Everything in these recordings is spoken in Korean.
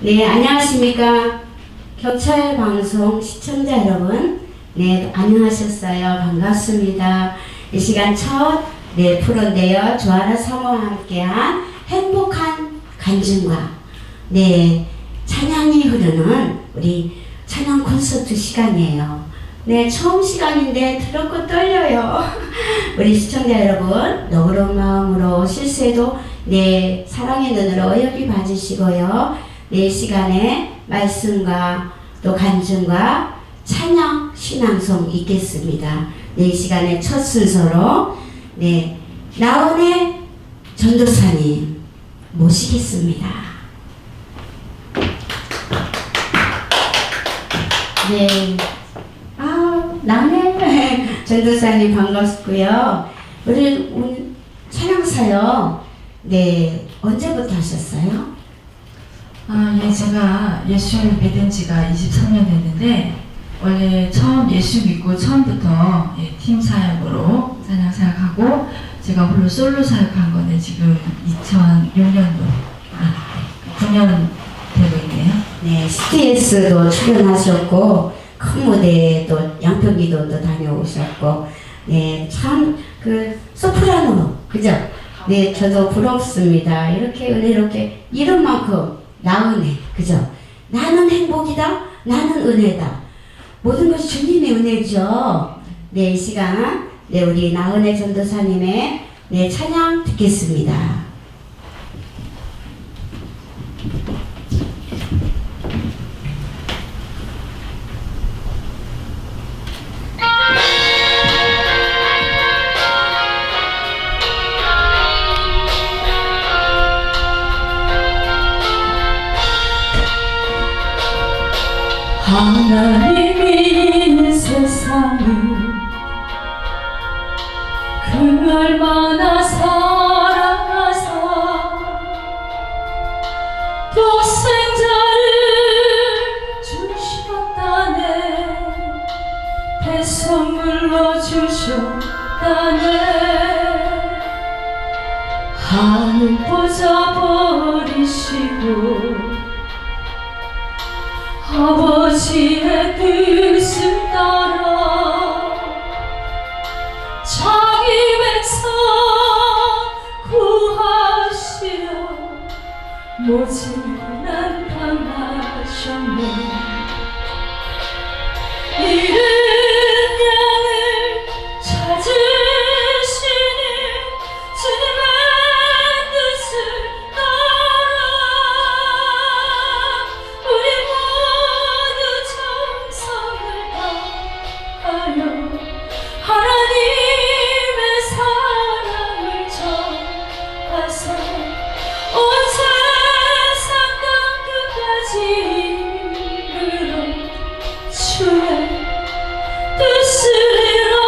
네, 안녕하십니까. 교철 방송 시청자 여러분. 네, 안녕하셨어요. 반갑습니다. 이 시간 첫 프로인데요. 조아라 사모와 함께한 행복한 간증과 찬양이 흐르는 우리 찬양 콘서트 시간이에요. 네, 처음 시간인데 더럽고 떨려요. 우리 시청자 여러분, 너그러운 마음으로 실수해도 사랑의 눈으로 어여비 봐주시고요. 이 시간에 말씀과 또 간증과 찬양 신앙송 있겠습니다. 이 시간에 첫 순서로 나은의 전도사님 모시겠습니다. 나은의 전도사님 반갑고요. 우리 찬양사요. 언제부터 하셨어요? 제가 예수를 믿은 지가 23년 됐는데, 원래 예수 믿고 처음부터 팀 사역으로 찬양 사역하고, 제가 홀로 솔로 사역한 건데, 지금 2006년도, 9년 되고 있네요. 네, CTS도 출연하셨고, 큰 무대에도 양평기도도 다녀오셨고, 참, 소프라노, 그죠? 저도 부럽습니다. 이렇게 은혜롭게, 이름만큼 나은혜, 그죠? 나는 행복이다, 나는 은혜다. 모든 것이 주님의 은혜죠. 이 시간, 우리 나은혜 전도사님의 찬양 듣겠습니다. 하나님이 세상을 얼마나 사랑하사 독생자를 주셨다네, 배선물로 주셨다네. 하늘 보자 버리시고 아버지의 뜻을 따라 자기 백성 구하시려 모진 난 당하셨네. 이른 양을 찾으시니 주님의 뜻을 따라 우리 모두 정성을 다하여 하나님의 사랑을 전하사 온 세상 땅끝까지 이르러 주의 뜻을 이루어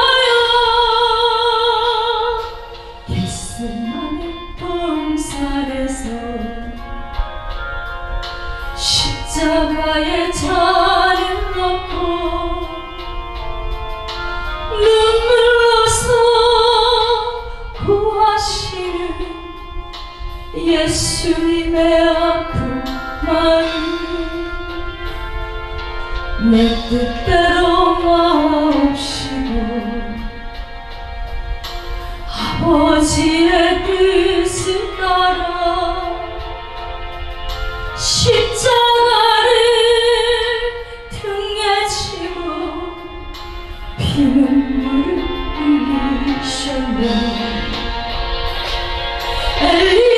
겟세마네 봉사에서 십자가의 잔을 놓고 눈물로서 구하시는 예수님의 아픈 마음, 내 뜻대로 마옵시고 아버지의 뜻을 따라 십자가를 등에 지고 피눈물을 흘리셨네. 엘리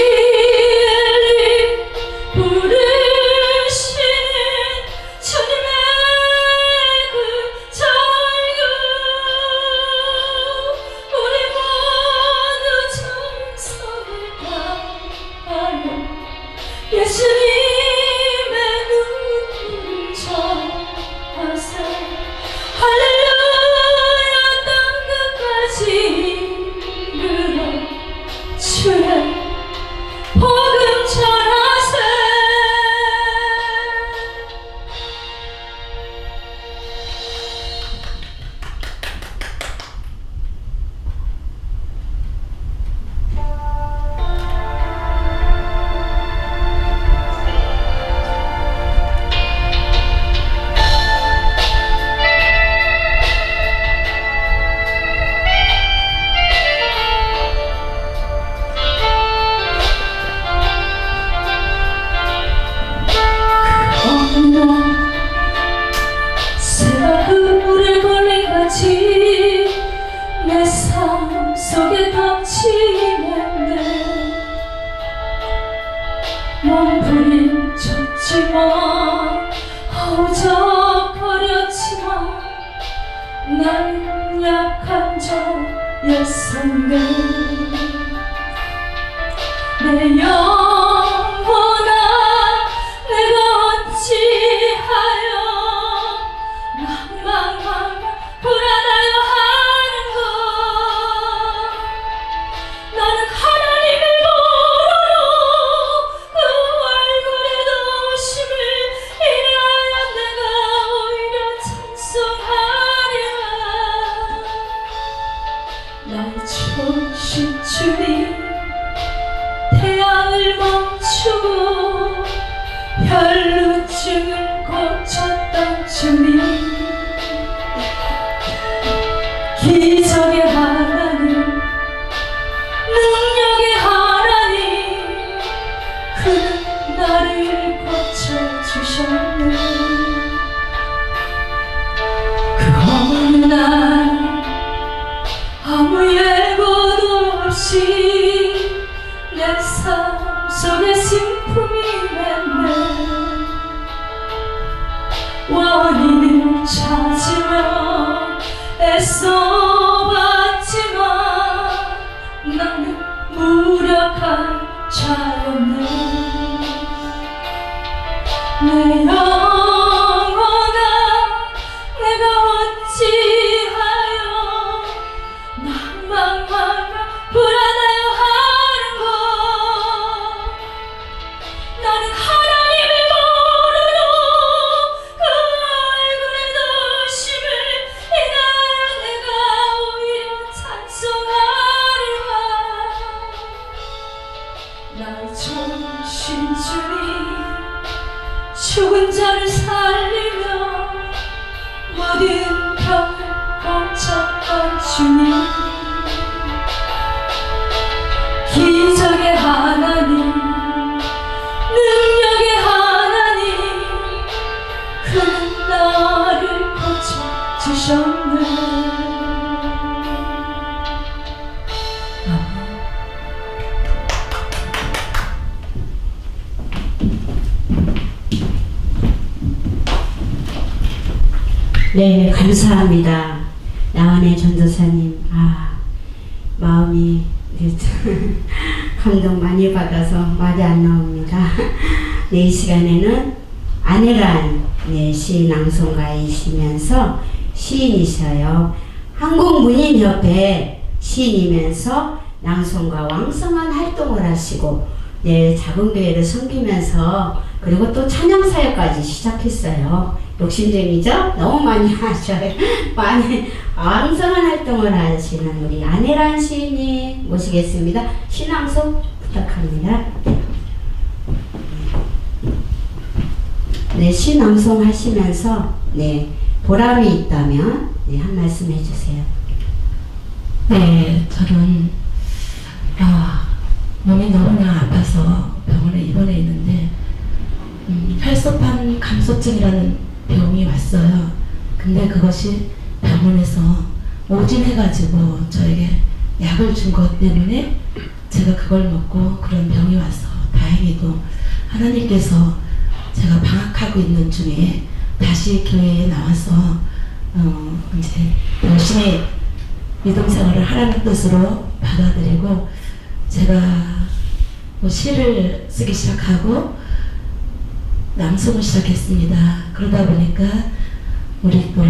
엘리 부르시는 주님의 그 절규, 우리 모두 정성을 다하여 예수님의 눈물을 전하사 할렐루야 땅끝까지 이르러 주의 복음 전하세. 몸부림쳤지만 허우적거렸지만 난 약한 자였었네. 내 영혼아 내가 어찌하여 낭망하며 불안하여 하는가. 나는 하나님을 모르러 그 얼굴에 도우심을 인하여 내가 오히려 찬송하리라. 나의 좋으신 주님 태양을 멈추고 혈루증을 고쳤던 주님 기적의 하나님 능력의 하나님 그는 나를 고쳐주셨네. 그 어느 날 아무 예고도 없이 내 삶 속에 슬픔이 맺네. 원인을 찾으며 애써봤지만 나는 무력한 자였네. 내 영혼아 내가 어찌하여 낭망하며 불안하여 하는가. 나는 하나님을 모르러 그 얼굴에 도우심을 인하여 내가 오히려 찬송하리라. 나의 좋으신 주님 죽은 자를 살리며 모든 병을 고쳤던 주님 기적의 하나님 능력의 하나님 그는 나를 고쳐주셨네. 네, 감사합니다. 나원의 전도사님, 마음이 감동 많이 받아서 말이 안 나옵니다. 네, 이 시간에는 안혜란 시 낭송가이시면서 시인이셔요. 한국문인협회 시인이면서 낭송가 왕성한 활동을 하시고 작은 교회를 섬기면서 그리고 또 찬양사역까지 시작했어요. 욕심쟁이죠? 너무 많이 하셔요. 많이 왕성한 활동을 하시는 우리 안혜란 시인님 모시겠습니다. 신앙송 부탁합니다. 네, 신앙송 하시면서 보람이 있다면 한 말씀 해주세요. 네, 저는 몸이 너무나 아파서 병원에 입원해 있는데 혈소판 감소증이라는 병이 왔어요. 근데 그것이 병원에서 오진해가지고 저에게 약을 준 것 때문에 제가 그걸 먹고 그런 병이 와서 다행히도 하나님께서 제가 방학하고 있는 중에 다시 교회에 나와서 이제 열심히 믿음 생활을 하라는 뜻으로 받아들이고 제가 시를 쓰기 시작하고 낭송을 시작했습니다. 그러다 보니까 우리 또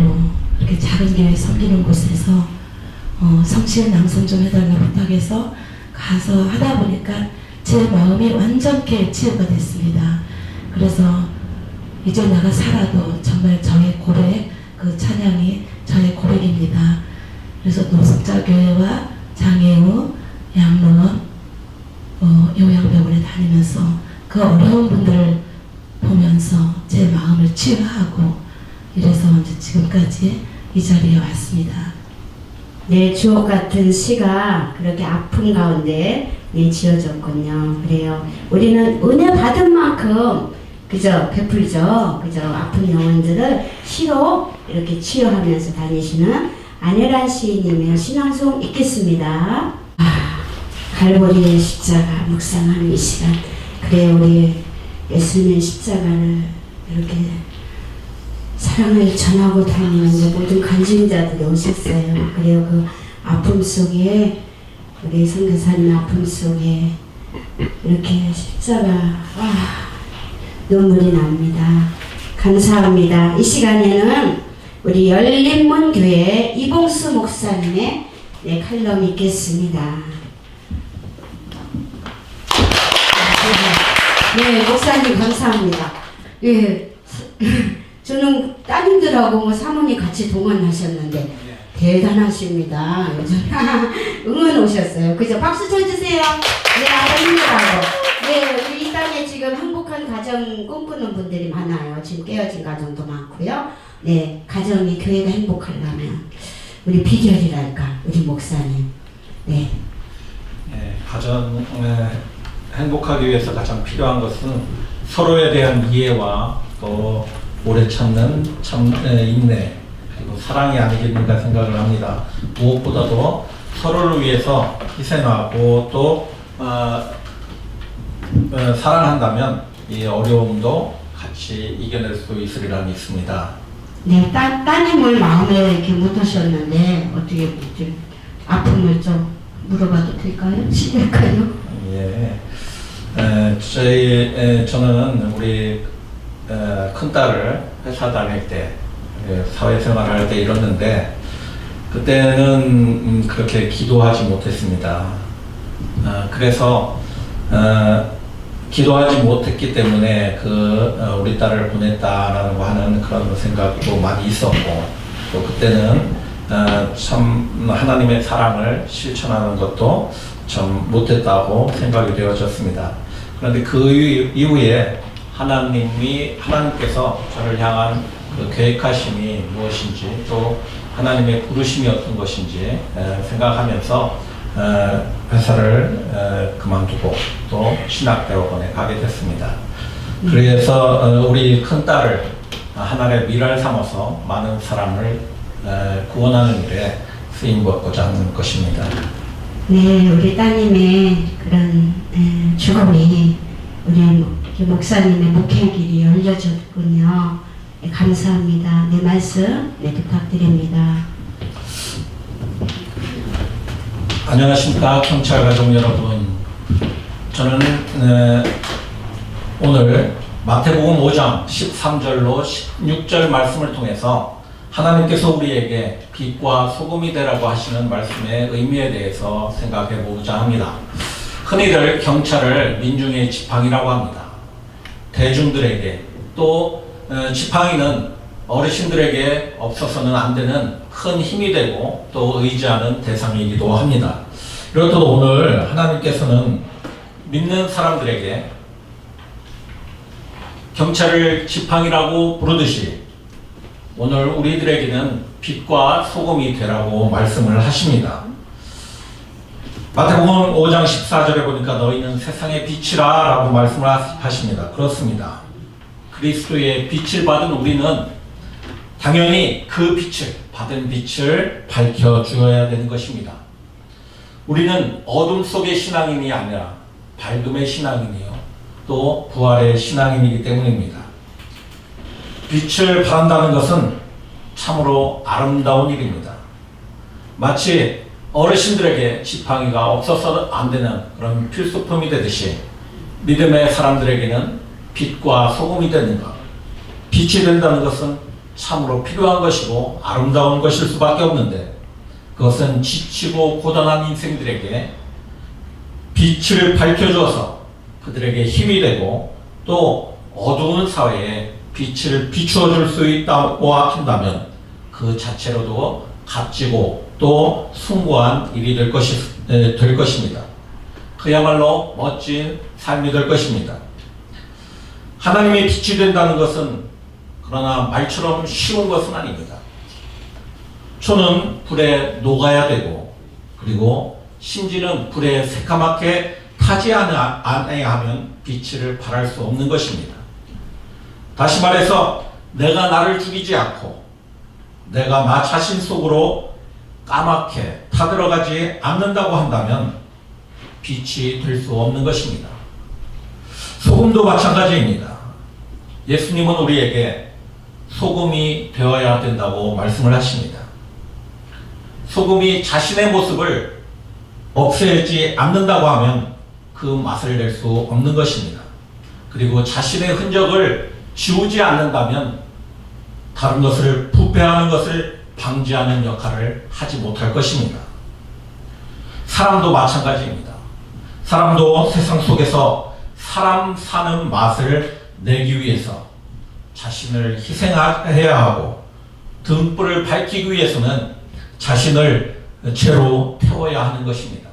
이렇게 작은 교회 섬기는 곳에서 성실 낭송 좀 해달라고 부탁해서 가서 하다 보니까 제 마음이 완전히 치유가 됐습니다. 그래서 이제 내가 살아도 정말 저의 고백, 그 찬양이 저의 고백입니다. 그래서 노숙자교회와 장애우, 양로원, 요양병원에 다니면서 그 어려운 분들을 보면서 제 마음을 치유하고 이래서 이제 지금까지 이 자리에 왔습니다. 네, 주옥 같은 시가 그렇게 아픔 가운데 지어졌군요. 그래요. 우리는 은혜 받은 만큼 베풀죠. 아픈 영혼들을 시로 이렇게 치유하면서 다니시는 안혜란 시인님의 신앙송 읽겠습니다. 갈보리의 십자가 묵상하는 이 시간 그래 우리 예수님 십자가를 이렇게 사랑을 전하고 다니는 모든 간증자들이 오셨어요. 그래요 그 아픔 속에 우리 선교사님 아픔 속에 이렇게 십자가 눈물이 납니다. 감사합니다. 이 시간에는 우리 열린문교회 이봉수 목사님의 칼럼 있겠습니다. 네, 목사님 감사합니다. 예, 저는 따님들하고 사모님 같이 동원하셨는데 대단하십니다. 응원 오셨어요. 그죠? 박수 쳐주세요. 네, 아버님들하고. 네, 우리 이 땅에 지금 행복한 가정 꿈꾸는 분들이 많아요. 지금 깨어진 가정도 많고요. 네, 가정이 교회가 행복하려면 우리 비결이랄까, 우리 목사님. 네. 네, 가정 행복하기 위해서 가장 필요한 것은 서로에 대한 이해와 또 오래 참는 인내 그리고 사랑이 아니겠는가 생각을 합니다. 무엇보다도 서로를 위해서 희생하고 또 사랑한다면 이 어려움도 같이 이겨낼 수 있으리라 믿습니다. 네, 따님을 마음에 이렇게 묻으셨는데 어떻게 좀 아픔을 좀 물어봐도 될까요? 시킬까요? 예, 저는 우리 큰 딸을 회사 다닐 때 사회생활을 할 때 잃었는데 그때는 그렇게 기도하지 못했습니다. 그래서 기도하지 못했기 때문에 우리 딸을 보냈다라고 하는 그런 생각도 많이 있었고 또 그때는 참 하나님의 사랑을 실천하는 것도 좀 못했다고 생각이 되어졌습니다. 그런데 그 이후에 하나님께서 저를 향한 그 계획하심이 무엇인지 또 하나님의 부르심이 어떤 것인지 생각하면서 회사를 그만두고 또 신학대학원에 가게 됐습니다. 그래서 우리 큰딸을 하나님의 미랄 삼아서 많은 사람을 구원하는 일에 쓰임받고자 하는 것입니다. 네, 우리 따님의 그런 죽음이 우리 목사님의 목회길이 열려졌군요. 네, 감사합니다. 네, 말씀 부탁드립니다. 안녕하십니까 경찰 가족 여러분. 저는 오늘 마태복음 5장 13절로 16절 말씀을 통해서 하나님께서 우리에게 빛과 소금이 되라고 하시는 말씀의 의미에 대해서 생각해 보고자 합니다. 흔히들 경찰을 민중의 지팡이라고 합니다. 대중들에게 또 지팡이는 어르신들에게 없어서는 안 되는 큰 힘이 되고 또 의지하는 대상이기도 합니다. 그렇듯 오늘 하나님께서는 믿는 사람들에게 경찰을 지팡이라고 부르듯이 오늘 우리들에게는 빛과 소금이 되라고 말씀을 하십니다. 마태복음 5장 14절에 보니까 너희는 세상의 빛이라 라고 말씀을 하십니다. 그렇습니다. 그리스도의 빛을 받은 우리는 당연히 그 빛을 받은 빛을 밝혀주어야 되는 것입니다. 우리는 어둠 속의 신앙인이 아니라 밝음의 신앙인이요 또 부활의 신앙인이기 때문입니다. 빛을 바란다는 것은 참으로 아름다운 일입니다. 마치 어르신들에게 지팡이가 없어서 안 되는 그런 필수품이 되듯이 믿음의 사람들에게는 빛과 소금이 되는 것, 빛이 된다는 것은 참으로 필요한 것이고 아름다운 것일 수밖에 없는데 그것은 지치고 고단한 인생들에게 빛을 밝혀줘서 그들에게 힘이 되고 또 어두운 사회에 빛을 비추어 줄 수 있다고 한다면 그 자체로도 값지고 또 숭고한 일이 될 것입니다. 그야말로 멋진 삶이 될 것입니다. 하나님의 빛이 된다는 것은 그러나 말처럼 쉬운 것은 아닙니다. 초는 불에 녹아야 되고 그리고 심지는 불에 새까맣게 타지 않아야 하면 빛을 발할 수 없는 것입니다. 다시 말해서 내가 나를 죽이지 않고 내가 나 자신 속으로 까맣게 타들어가지 않는다고 한다면 빛이 될 수 없는 것입니다. 소금도 마찬가지입니다. 예수님은 우리에게 소금이 되어야 된다고 말씀을 하십니다. 소금이 자신의 모습을 없애지 않는다고 하면 그 맛을 낼 수 없는 것입니다. 그리고 자신의 흔적을 지우지 않는다면 다른 것을 부패하는 것을 방지하는 역할을 하지 못할 것입니다. 사람도 마찬가지입니다. 사람도 세상 속에서 사람 사는 맛을 내기 위해서 자신을 희생해야 하고 등불을 밝히기 위해서는 자신을 죄로 태워야 하는 것입니다.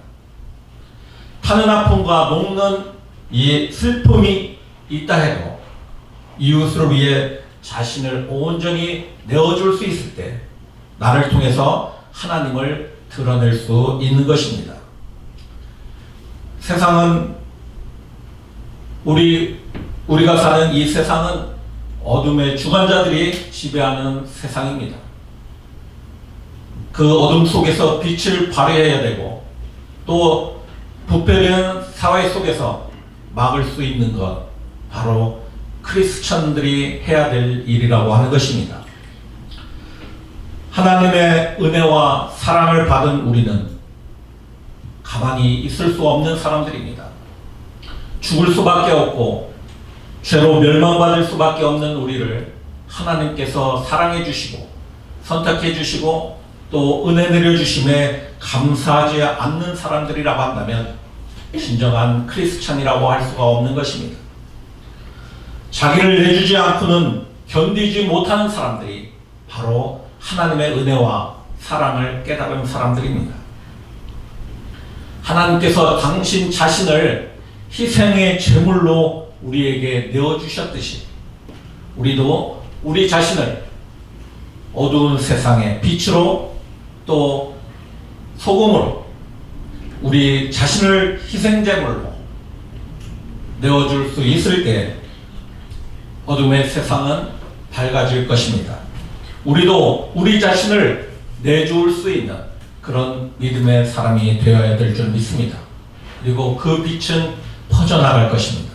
타는 아픔과 녹는 이 슬픔이 있다 해도 이웃을 위해 자신을 온전히 내어줄 수 있을 때 나를 통해서 하나님을 드러낼 수 있는 것입니다. 세상은 우리가 사는 이 세상은 어둠의 주관자들이 지배하는 세상입니다. 그 어둠 속에서 빛을 발휘해야 되고 또 부패된 사회 속에서 막을 수 있는 것 바로 크리스천들이 해야 될 일이라고 하는 것입니다. 하나님의 은혜와 사랑을 받은 우리는 가만히 있을 수 없는 사람들입니다. 죽을 수밖에 없고 죄로 멸망받을 수밖에 없는 우리를 하나님께서 사랑해 주시고 선택해 주시고 또 은혜 내려주심에 감사하지 않는 사람들이라고 한다면 진정한 크리스찬이라고 할 수가 없는 것입니다. 자기를 내주지 않고는 견디지 못하는 사람들이 바로 하나님의 은혜와 사랑을 깨달은 사람들입니다. 하나님께서 당신 자신을 희생의 제물로 우리에게 내어주셨듯이 우리도 우리 자신을 어두운 세상의 빛으로 또 소금으로 우리 자신을 희생제물로 내어줄 수 있을 때 어둠의 세상은 밝아질 것입니다. 우리도 우리 자신을 내줄 수 있는 그런 믿음의 사람이 되어야 될 줄 믿습니다. 그리고 그 빛은 퍼져나갈 것입니다.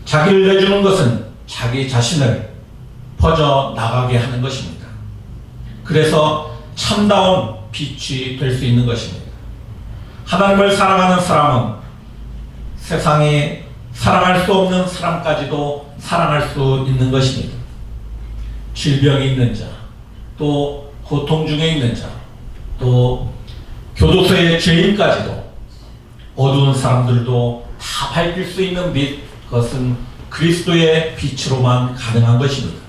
자기를 내주는 것은 자기 자신을 퍼져나가게 하는 것입니다. 그래서 참다운 빛이 될 수 있는 것입니다. 하나님을 사랑하는 사람은 세상이 사랑할 수 없는 사람까지도 사랑할 수 있는 것입니다. 질병이 있는 자, 또 고통 중에 있는 자, 또 교도소의 죄인까지도 어두운 사람들도 다 밝힐 수 있는 빛, 그것은 그리스도의 빛으로만 가능한 것입니다.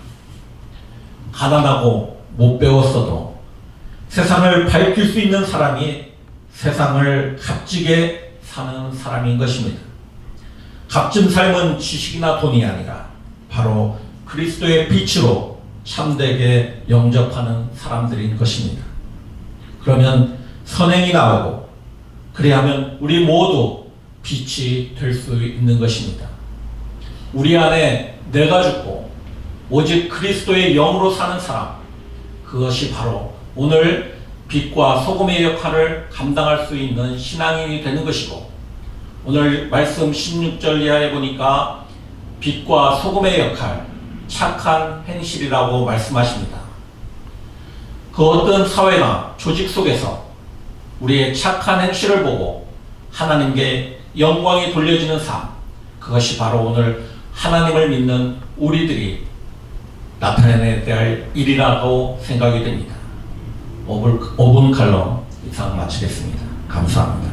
가난하고 못 배웠어도 세상을 밝힐 수 있는 사람이 세상을 값지게 사는 사람인 것입니다. 값진 삶은 지식이나 돈이 아니라 바로 그리스도의 빛으로 참되게 영접하는 사람들인 것입니다. 그러면 선행이 나오고 그리하면 우리 모두 빛이 될 수 있는 것입니다. 우리 안에 내가 죽고 오직 그리스도의 영으로 사는 사람, 그것이 바로 오늘 빛과 소금의 역할을 감당할 수 있는 신앙인이 되는 것이고, 오늘 말씀 16절 이하에 보니까 빛과 소금의 역할, 착한 행실이라고 말씀하십니다. 그 어떤 사회나 조직 속에서 우리의 착한 행실을 보고 하나님께 영광이 돌려지는 삶, 그것이 바로 오늘 하나님을 믿는 우리들이 나타내야 될 일이라고 생각이 됩니다. 5분 칼럼 이상 마치겠습니다. 감사합니다.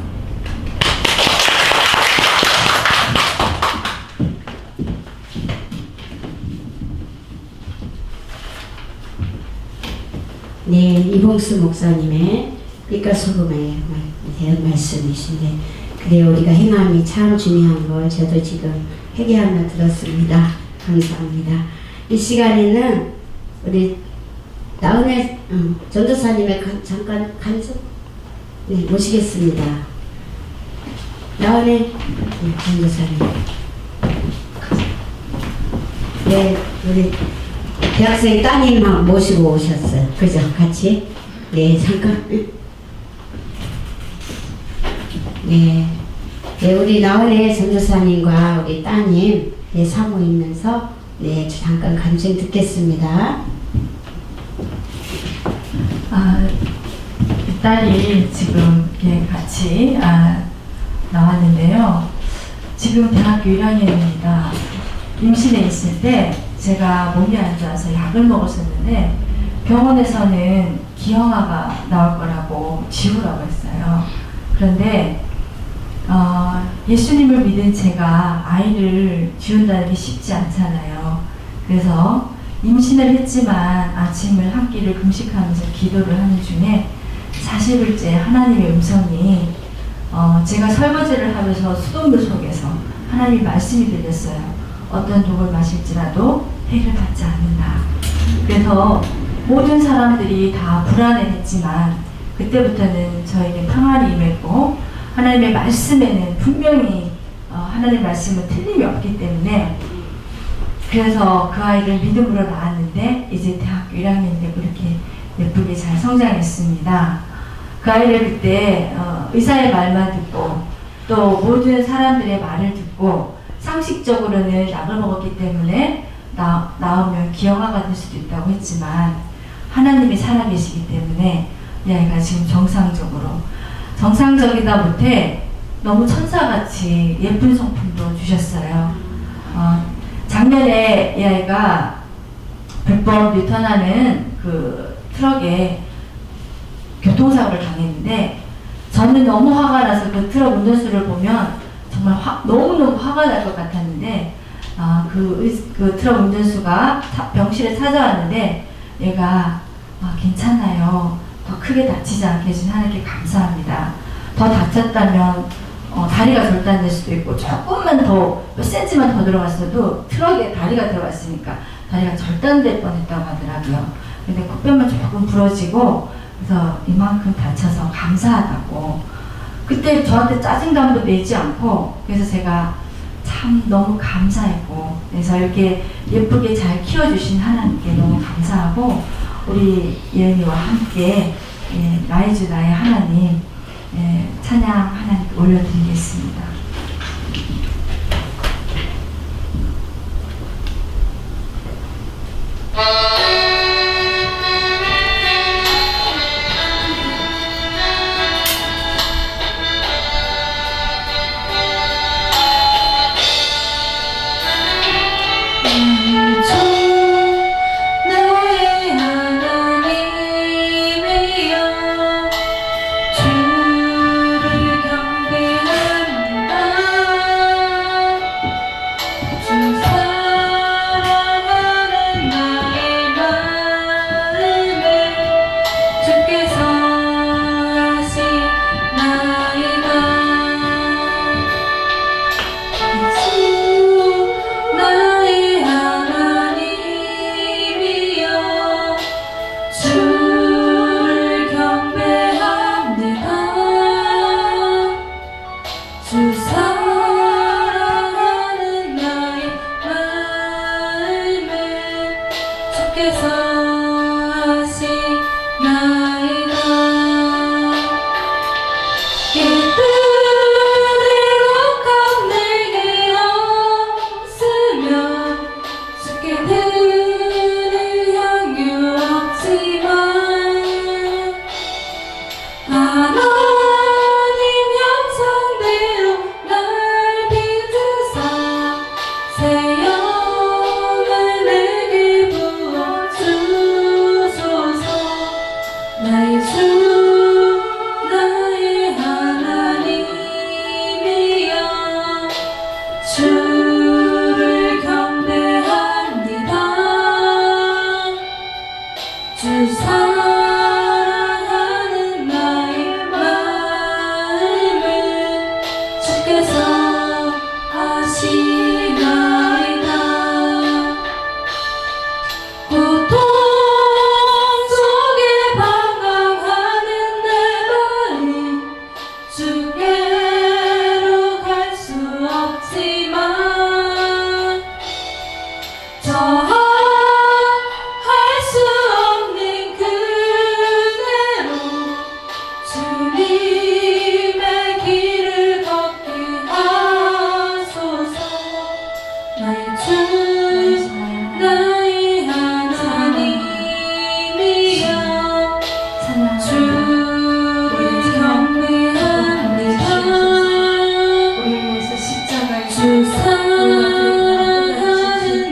네, 이봉수 목사님의 빛과 소금의 대한 말씀이신데, 그래요, 우리가 행함이 참 중요한 걸 저도 지금 회개하며 들었습니다. 감사합니다. 이 시간에는 우리 나은혜 전도사님의 잠깐 간증 모시겠습니다. 나은혜 전도사님. 네, 우리 대학생 따님 모시고 오셨어요. 그죠? 같이? 네, 잠깐. 네. 네, 우리 나은혜 전도사님과 우리 따님 네, 사모이면서 네, 잠깐 간증 듣겠습니다. 이 딸이 지금 이렇게 같이 나왔는데요. 지금 대학교 1학년입니다. 임신해 있을 때 제가 몸이 안 좋아서 약을 먹었었는데 병원에서는 기형아가 나올 거라고 지우라고 했어요. 그런데 예수님을 믿은 제가 아이를 지운다는 게 쉽지 않잖아요. 그래서 임신을 했지만 아침을 한 끼를 금식하면서 기도를 하는 중에 40일째 하나님의 음성이 제가 설거지를 하면서 수돗물 속에서 하나님의 말씀이 들렸어요. 어떤 독을 마실지라도 해를 받지 않는다. 그래서 모든 사람들이 다 불안해했지만 그때부터는 저에게 평안이 임했고 하나님의 말씀에는 분명히 하나님의 말씀은 틀림이 없기 때문에 그래서 그 아이를 믿음으로 낳았는데 이제 대학교 1학년 때 그렇게 예쁘게 잘 성장했습니다. 그 아이를 그때 의사의 말만 듣고 또 모든 사람들의 말을 듣고 상식적으로는 약을 먹었기 때문에 나오면 기형아가 될 수도 있다고 했지만 하나님이 살아계시기 때문에 이 아이가 지금 정상적이다 못해 너무 천사같이 예쁜 성품도 주셨어요. 작년에 이 아이가 100번 유턴하는 그 트럭에 교통사고를 당했는데 저는 너무 화가 나서 그 트럭 운전수를 보면 정말 너무너무 화가 날 것 같았는데 그 트럭 운전수가 병실에 찾아왔는데 얘가 괜찮아요. 더 크게 다치지 않게 해주신 하나님께 감사합니다. 더 다쳤다면 다리가 절단될 수도 있고 조금만 더 몇 센치만 더 들어갔어도 트럭에 다리가 들어갔으니까 다리가 절단될 뻔했다고 하더라고요. 근데 코뼈만 조금 부러지고 그래서 이만큼 다쳐서 감사하다고 그때 저한테 짜증감도 내지 않고 그래서 제가 참 너무 감사했고 그래서 이렇게 예쁘게 잘 키워주신 하나님께 너무 감사하고 우리 예은이와 함께 나의 주 나의 하나님 찬양 하나님께 올려드리겠습니다. 나의 하나님 나의 하나님이여 주를 경배합니다. 주 사랑하는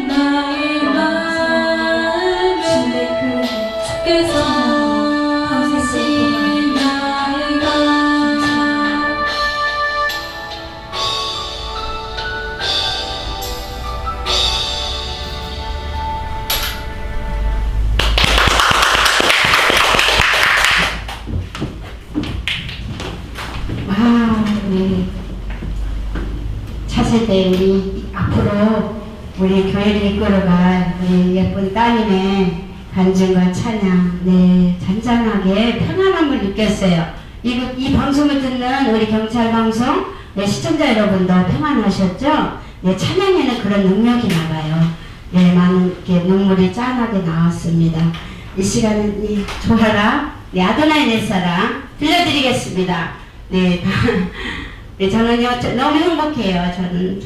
나의 마음을 주께서 하신 나의 것 와, 네. 차세대 우리 앞으로 우리 교회를 이끌어갈 우리 예쁜 따님의 간증과 찬양, 네, 잔잔하게 평안함을 느꼈어요. 이 방송을 듣는 우리 경찰 방송, 네, 시청자 여러분도 평안하셨죠? 네, 찬양에는 그런 능력이 나가요. 네, 많은 이렇게 눈물이 짠하게 나왔습니다. 이 시간은 이 좋아라, 네, 아도나이 내 사랑 들려드리겠습니다. 네, 네, 저는요 너무 행복해요. 저는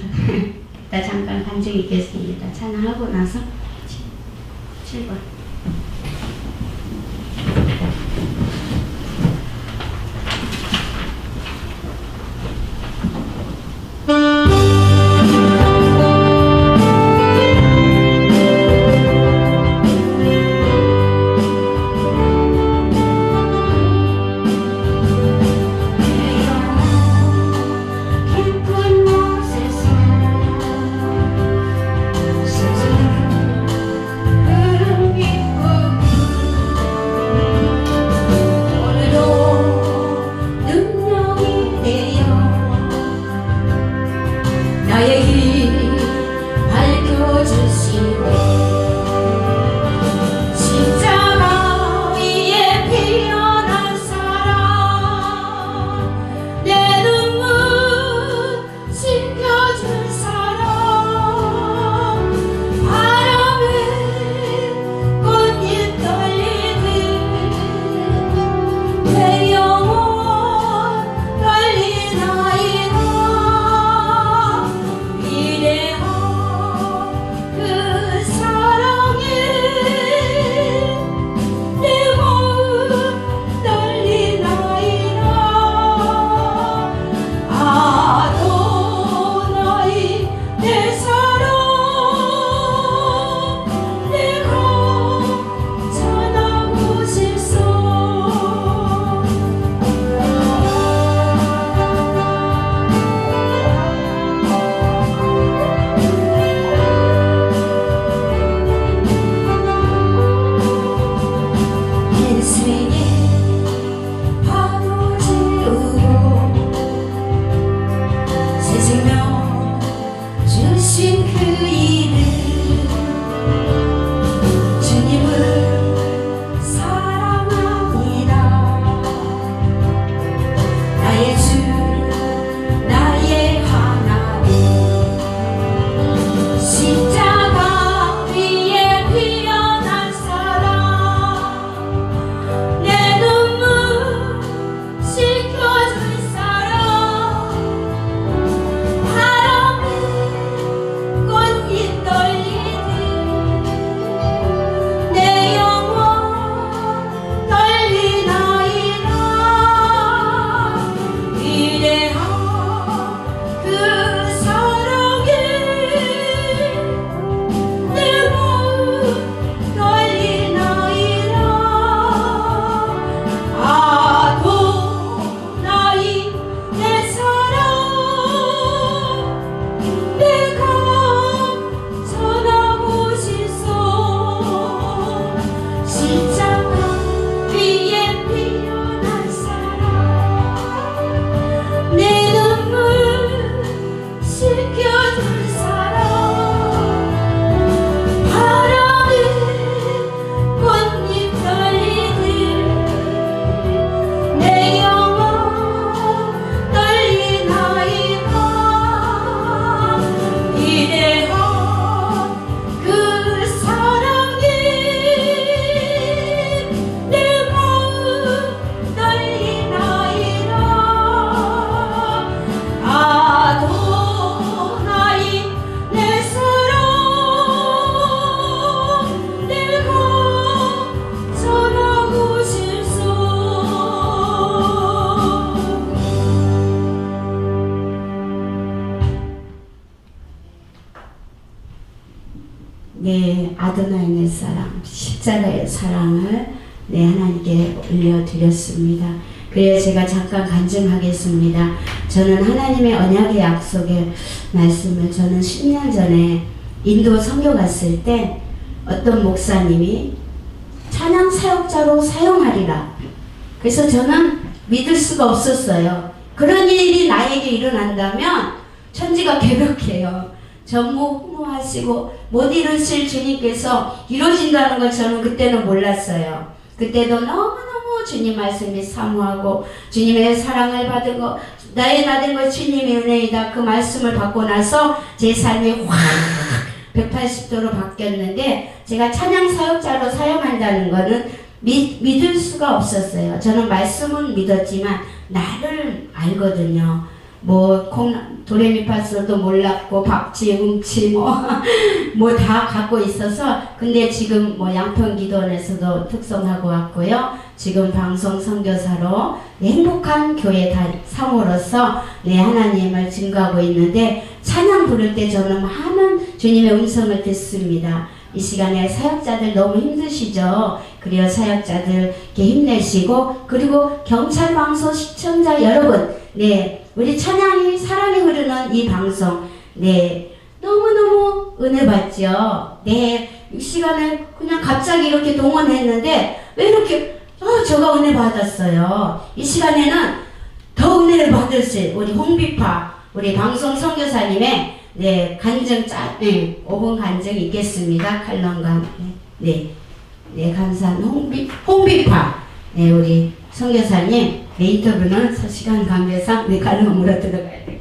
이따 잠깐 간증 있겠습니다. 찬양하고 나서 7번. 깊은 곳에서 흐르기 내 아도나인의 사랑, 십자가의 사랑을 내 하나님께 올려드렸습니다. 그래서 제가 잠깐 간증하겠습니다. 저는 하나님의 언약의 약속의 말씀을 저는 10년 전에 인도 선교 갔을 때 어떤 목사님이 찬양 사역자로 사용하리라. 그래서 저는 믿을 수가 없었어요. 그런 일이 나에게 일어난다면 천지가 개벽해요. 전무후무하시고 못 이루실 주님께서 이루어진다는 걸 저는 그때는 몰랐어요. 그때도 너무너무 주님 말씀이 사모하고 주님의 사랑을 받은 거, 나의 나된 것 주님의 은혜이다. 그 말씀을 받고 나서 제 삶이 확 180도로 바뀌었는데, 제가 찬양 사역자로 사용한다는 거는 믿을 수가 없었어요. 저는 말씀은 믿었지만 나를 알거든요. 뭐 도레미파솔도 몰랐고 박쥐, 움치 뭐 다 갖고 있어서, 근데 지금 뭐 양평기도원에서도 특성하고 왔고요. 지금 방송 선교사로 행복한 교회 사모로서 내 하나님을 증거하고 있는데, 찬양 부를 때 저는 많은 주님의 음성을 듣습니다. 이 시간에 사역자들 너무 힘드시죠? 그리고 사역자들께 힘내시고, 그리고 경찰방송 시청자 여러분, 네, 우리 찬양이 사랑이 흐르는 이 방송, 네, 너무너무 은혜 받죠? 네, 이 시간에 그냥 갑자기 이렇게 동원했는데 왜 이렇게 저가 은혜 받았어요. 이 시간에는 더 은혜를 받으실 우리 홍비파, 우리 방송 선교사님의 네, 간증 5분 간증 있겠습니다. 칼럼과 네, 감사한 홍비파, 네, 우리 선교사님, 네, 인터뷰는 시간 관계상 네, 칼럼으로 들어가야 될 것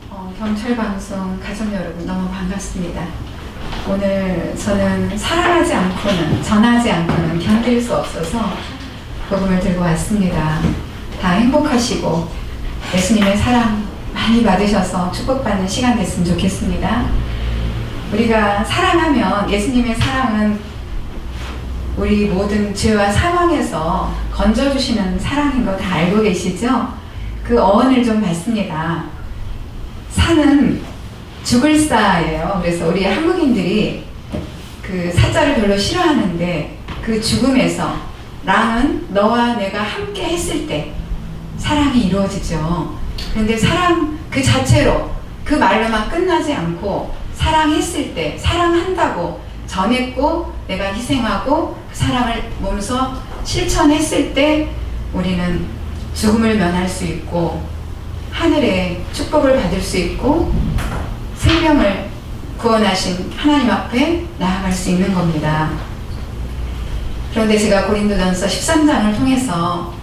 같아요. 경찰방송 가족 여러분, 너무 반갑습니다. 오늘 저는 사랑하지 않고는, 전하지 않고는 견딜 수 없어서 복음을 들고 왔습니다. 다 행복하시고 예수님의 사랑 많이 받으셔서 축복받는 시간 됐으면 좋겠습니다. 우리가 사랑하면, 예수님의 사랑은 우리 모든 죄와 상황에서 건져주시는 사랑인 거 다 알고 계시죠? 그 어원을 좀 봤습니다. 사는 죽을 사예요. 그래서 우리 한국인들이 그 사자를 별로 싫어하는데, 그 죽음에서 랑은 너와 내가 함께 했을 때 사랑이 이루어지죠. 그런데 사랑 그 자체로, 그 말로만 끝나지 않고 사랑했을 때, 사랑한다고 전했고 내가 희생하고 그 사랑을 몸소 실천했을 때 우리는 죽음을 면할 수 있고 하늘의 축복을 받을 수 있고 생명을 구원하신 하나님 앞에 나아갈 수 있는 겁니다. 그런데 제가 고린도전서 13장을 통해서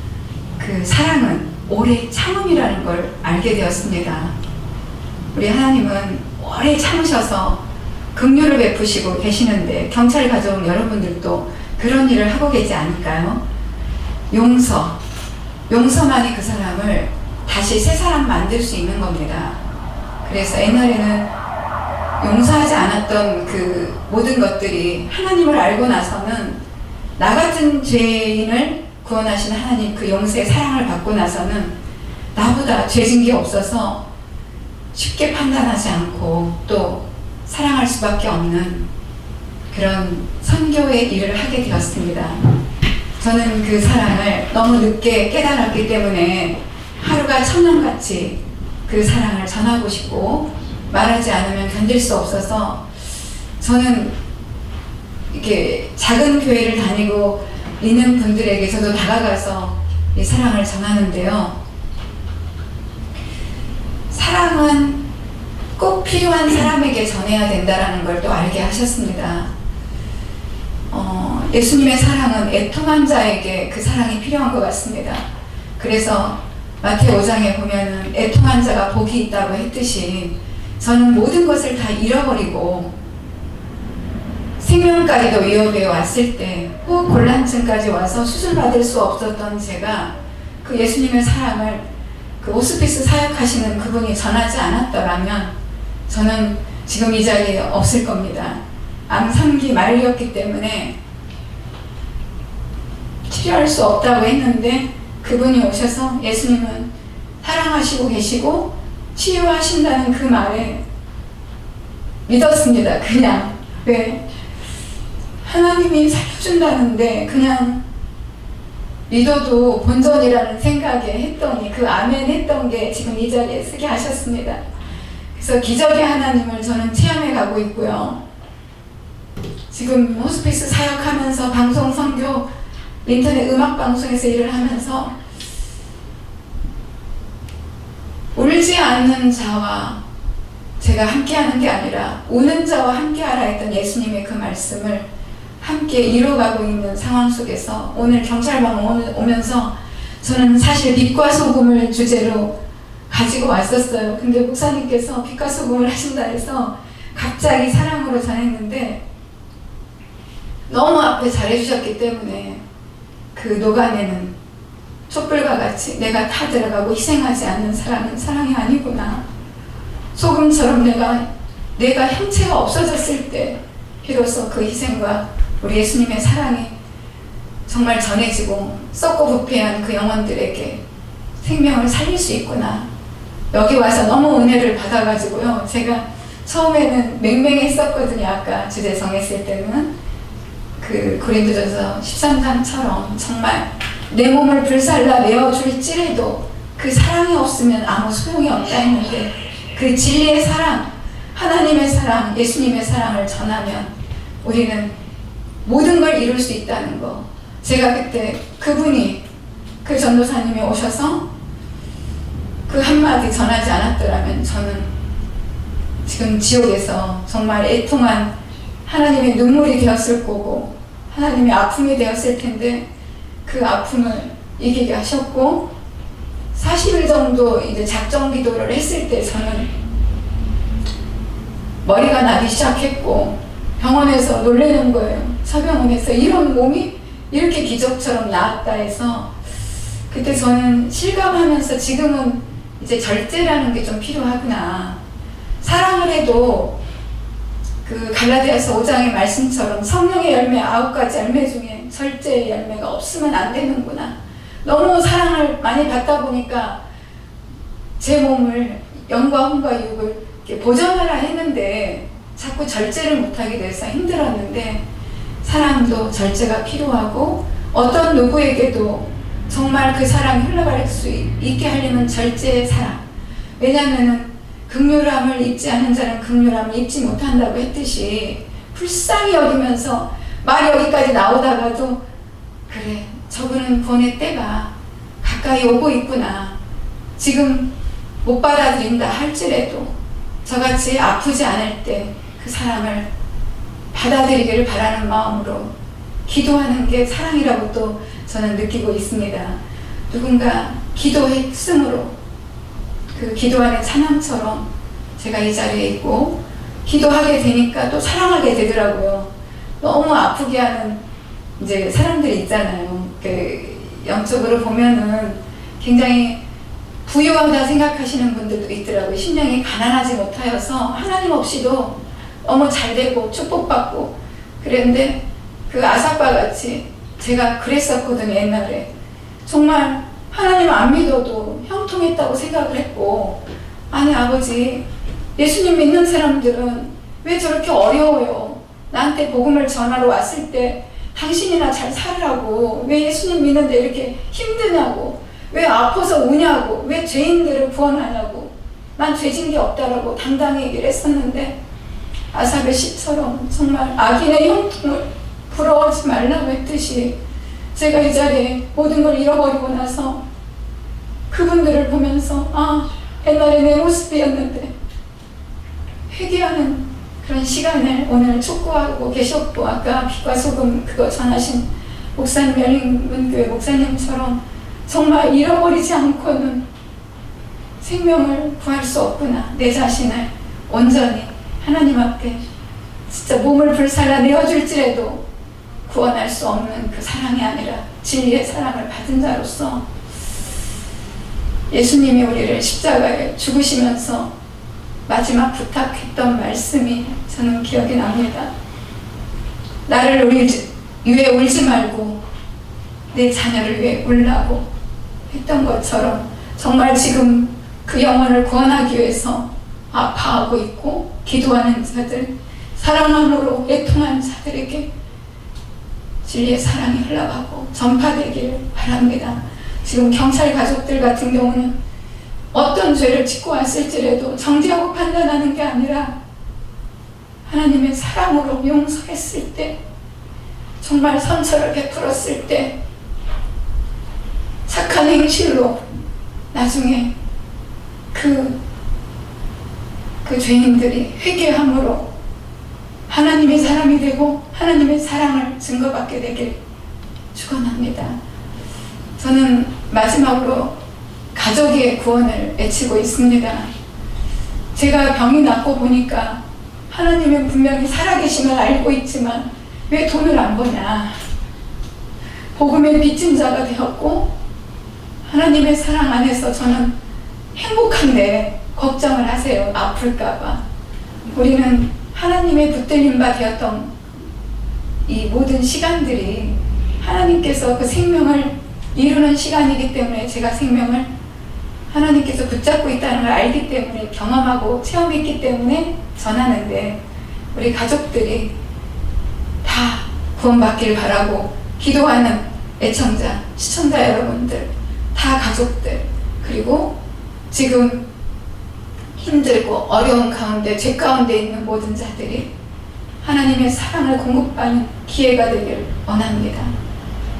그 사랑은 오래 참음이라는 걸 알게 되었습니다. 우리 하나님은 오래 참으셔서 긍휼을 베푸시고 계시는데, 경찰 가족 여러분들도 그런 일을 하고 계지 않을까요? 용서만이 그 사람을 다시 새 사람 만들 수 있는 겁니다. 그래서 옛날에는 용서하지 않았던 그 모든 것들이 하나님을 알고 나서는, 나 같은 죄인을 구원하신 하나님 그 용서의 사랑을 받고 나서는 나보다 죄진 게 없어서 쉽게 판단하지 않고 또 사랑할 수밖에 없는 그런 선교의 일을 하게 되었습니다. 저는 그 사랑을 너무 늦게 깨달았기 때문에 하루가 천년같이 그 사랑을 전하고 싶고 말하지 않으면 견딜 수 없어서, 저는 이렇게 작은 교회를 다니고 있는 분들에게 저도 다가가서 이 사랑을 전하는데요. 사랑은 꼭 필요한 사람에게 전해야 된다는 걸 또 알게 하셨습니다. 예수님의 사랑은 애통한 자에게 그 사랑이 필요한 것 같습니다. 그래서 마태오 5장에 보면은 애통한 자가 복이 있다고 했듯이, 저는 모든 것을 다 잃어버리고 생명까지도 위협에 왔을 때, 호흡 곤란증까지 와서 수술받을 수 없었던 제가 그 예수님의 사랑을 그 호스피스 사역하시는 그분이 전하지 않았더라면 저는 지금 이 자리에 없을 겁니다. 암 3기 말이었기 때문에 치료할 수 없다고 했는데, 그분이 오셔서 예수님은 사랑하시고 계시고 치유하신다는 그 말에 믿었습니다. 그냥. 왜? 하나님이 살려준다는데 그냥 믿어도 본전이라는 생각에 했더니 그 아멘 했던 게 지금 이 자리에 쓰게 하셨습니다. 그래서 기적의 하나님을 저는 체험해 가고 있고요. 지금 호스피스 사역하면서 방송 선교 인터넷 음악 방송에서 일을 하면서 울지 않는 자와 제가 함께하는 게 아니라 우는 자와 함께하라 했던 예수님의 그 말씀을 함께 이뤄가고 있는 상황 속에서 오늘 경찰방 오면서 저는 사실 빛과 소금을 주제로 가지고 왔었어요. 근데 목사님께서 빛과 소금을 하신다 해서 갑자기 사랑으로 전했는데 너무 앞에 잘해주셨기 때문에 그 녹아내는 촛불과 같이 내가 타 들어가고 희생하지 않는 사랑은 사랑이 아니구나. 소금처럼 내가 형체가 없어졌을 때 비로소 그 희생과 우리 예수님의 사랑이 정말 전해지고 썩고 부패한 그 영혼들에게 생명을 살릴 수 있구나. 여기 와서 너무 은혜를 받아가지고요. 제가 처음에는 맹맹했었거든요. 아까 주제 정했을 때는 그 고린도전서 13장처럼 정말 내 몸을 불살라 내어줄지라도 그 사랑이 없으면 아무 소용이 없다 했는데 그 진리의 사랑, 하나님의 사랑, 예수님의 사랑을 전하면 우리는 모든 걸 이룰 수 있다는 거. 제가 그때 그분이 그 전도사님이 오셔서 그 한마디 전하지 않았더라면 저는 지금 지옥에서 정말 애통한 하나님의 눈물이 되었을 거고 하나님의 아픔이 되었을 텐데 그 아픔을 이기게 하셨고 40일 정도 이제 작정 기도를 했을 때 저는 머리가 나기 시작했고 병원에서 놀라는 거예요. 서병원에서 이런 몸이 이렇게 기적처럼 나았다 해서 그때 저는 실감하면서 지금은 이제 절제라는 게 좀 필요하구나. 사랑을 해도 그 갈라디아서 5장의 말씀처럼 성령의 열매 9가지 열매 중에 절제의 열매가 없으면 안 되는구나. 너무 사랑을 많이 받다 보니까 제 몸을 영과 혼과 육을 보존하라 했는데 자꾸 절제를 못하게 돼서 힘들었는데 사랑도 절제가 필요하고 어떤 누구에게도 정말 그 사랑이 흘러갈 수 있게 하려면 절제의 사랑. 왜냐하면 긍휼함을 입지 않은 자는 긍휼함을 입지 못한다고 했듯이 불쌍히 여기면서 말이 여기까지 나오다가도 그래 저분은 구원의 때가 가까이 오고 있구나. 지금 못 받아들인다 할지라도 저같이 아프지 않을 때 그 사랑을 받아들이기를 바라는 마음으로 기도하는 게 사랑이라고 또 저는 느끼고 있습니다. 누군가 기도했음으로 그 기도하는 찬양처럼 제가 이 자리에 있고 기도하게 되니까 또 사랑하게 되더라고요. 너무 아프게 하는 이제 사람들이 있잖아요. 그 영적으로 보면은 굉장히 부유하다 생각하시는 분들도 있더라고요. 심령이 가난하지 못하여서 하나님 없이도 너무 잘 되고 축복받고 그랬는데 그 아삭과 같이 제가 그랬었거든요. 옛날에 정말 하나님 안 믿어도 형통했다고 생각을 했고 아니 아버지 예수님 믿는 사람들은 왜 저렇게 어려워요. 나한테 복음을 전하러 왔을 때 당신이나 잘 살으라고 왜 예수님 믿는데 이렇게 힘드냐고 왜 아파서 우냐고 왜 죄인들을 구원하냐고 난 죄진 게 없다라고 당당히 얘기를 했었는데 아삭의 시처럼 정말 악인의 형통을 부러워하지 말라고 했듯이 제가 이 자리에 모든 걸 잃어버리고 나서 그분들을 보면서 아 옛날에 내 모습이었는데 회개하는 그런 시간을 오늘 촉구하고 계셨고 아까 빛과 소금 그거 전하신 목사님 열린문교회 목사님처럼 정말 잃어버리지 않고는 생명을 구할 수 없구나. 내 자신을 온전히 하나님 앞에 진짜 몸을 불살라 내어줄지라도 구원할 수 없는 그 사랑이 아니라 진리의 사랑을 받은 자로서 예수님이 우리를 십자가에 죽으시면서 마지막 부탁했던 말씀이 저는 기억이 납니다. 나를 위해 울지 말고 내 자녀를 위해 울라고 했던 것처럼 정말 지금 그 영혼을 구원하기 위해서 아파하고 있고 기도하는 자들, 사랑함으로 애통하는 자들에게 진리의 사랑이 흘러가고 전파되기를 바랍니다. 지금 경찰 가족들 같은 경우는 어떤 죄를 짓고 왔을지라도 정죄하고 판단하는 게 아니라 하나님의 사랑으로 용서했을 때, 정말 선처를 베풀었을 때 착한 행실로 나중에 그 죄인들이 회개함으로 하나님의 사람이 되고 하나님의 사랑을 증거받게 되길 축원합니다. 저는 마지막으로 가족의 구원을 외치고 있습니다. 제가 병이 낫고 보니까 하나님은 분명히 살아계심을 알고 있지만 왜 돈을 안 버냐. 복음의 빚진 자가 되었고 하나님의 사랑 안에서 저는 행복한데 걱정을 하세요. 아플까봐. 우리는 하나님의 붙들림 바 되었던 이 모든 시간들이 하나님께서 그 생명을 이루는 시간이기 때문에 제가 생명을 하나님께서 붙잡고 있다는 걸 알기 때문에, 경험하고 체험했기 때문에 전하는데, 우리 가족들이 다 구원받길 바라고 기도하는 애청자, 시청자 여러분들, 다 가족들, 그리고 지금 힘들고 어려운 가운데, 죄 가운데 있는 모든 자들이 하나님의 사랑을 공급받는 기회가 되길 원합니다.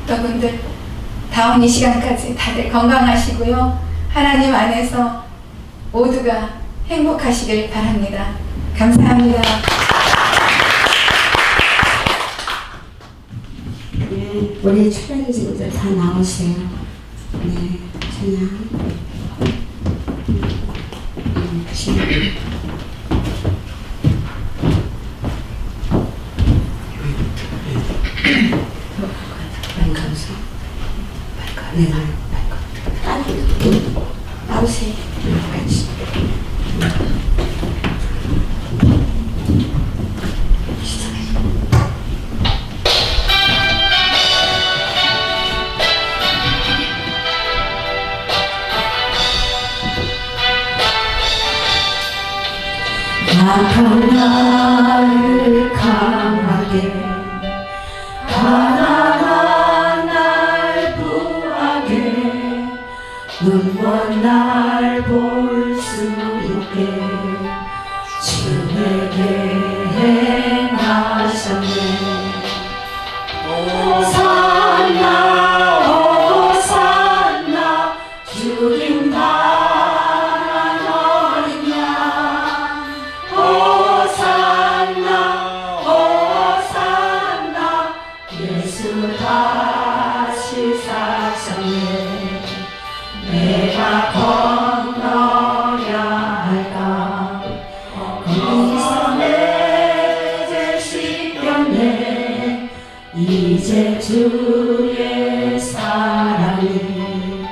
여러분들 다음 이 시간까지 다들 건강하시고요. 하나님 안에서 모두가 행복하시길 바랍니다. 감사합니다. 네, 우리 출연진들 다 나오세요. 네, 그냥 발가서 네, 나오세요. 같이. 약한 나를 강하게, 가난한 날 부하게, 눈먼 날 볼 수 있게 주 내게 행하셨네. 호산나 호산나 주님 바란 어린 양, 호산나 호산나 예수 다시 사셨네. 내가 건너야 할까, 거기서 내 죄 씻겼네. 이제 주의 사랑이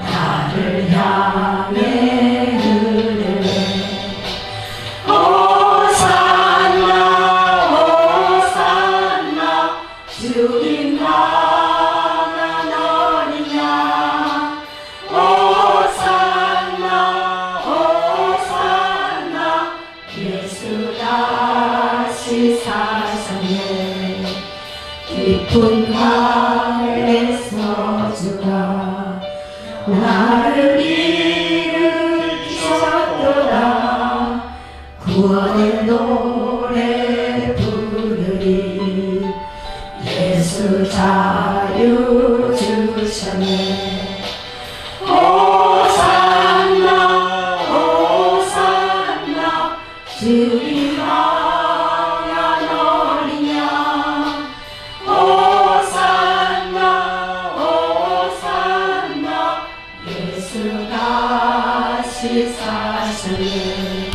나를 향해 흐르네. 호산나 호산나 주님 향한 어린 양, 호산나 호산나 예수 다시 사셨네. 깊은 강에서 주가 나를 일으키셨도다. 구원의 노래 부르리. 예수 자유 주셨네. 호산나 호산나 주님 향한 어린 양, 호산나 호산나 예수 다시 사셨네.